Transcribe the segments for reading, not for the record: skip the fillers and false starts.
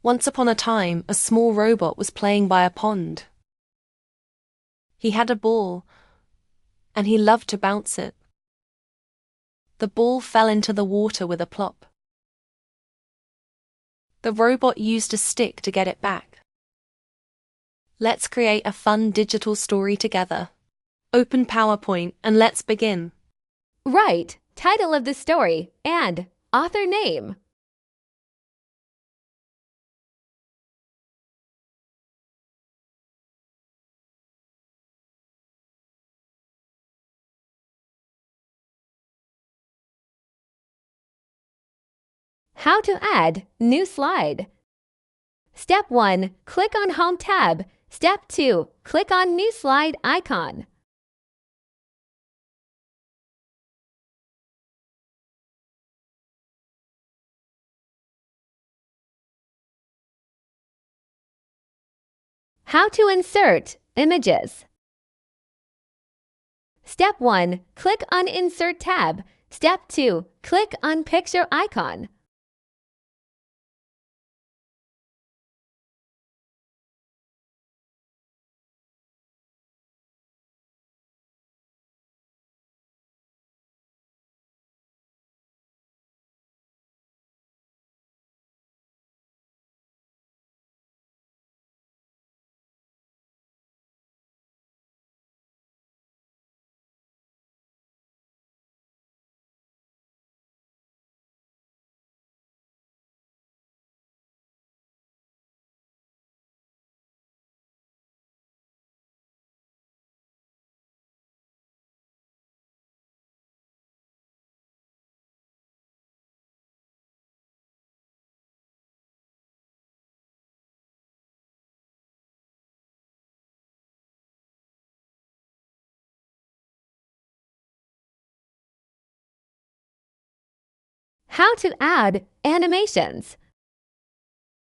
Once upon a time, a small robot was playing by a pond. He had a ball, and he loved to bounce it. The ball fell into the water with a plop. The robot used a stick to get it back. Let's create a fun digital story together. Open PowerPoint and let's begin. Write title of the story and author name. How to add new slide. Step 1. Click on Home tab. Step 2. Click on New Slide icon. How to insert images. Step 1. Click on Insert tab. Step 2. Click on Picture icon. How to add animations.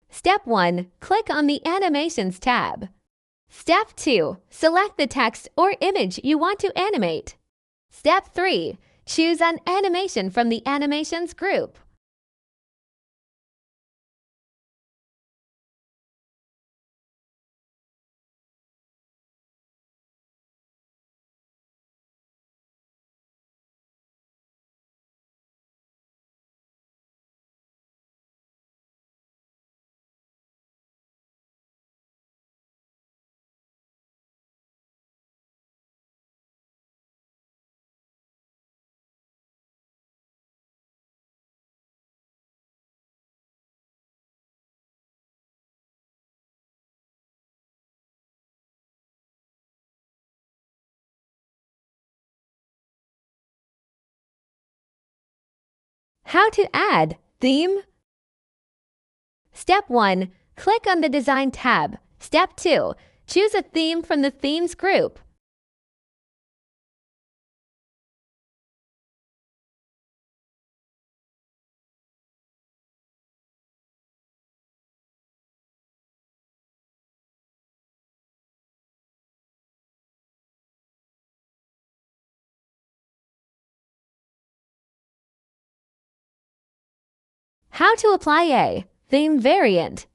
Step 1. Click on the Animations tab. Step 2. Select the text or image you want to animate. Step 3. Choose an animation from the Animations group. How to add theme. Step 1. Click on the Design tab. Step 2. Choose a theme from the Themes group. How to apply a theme variant.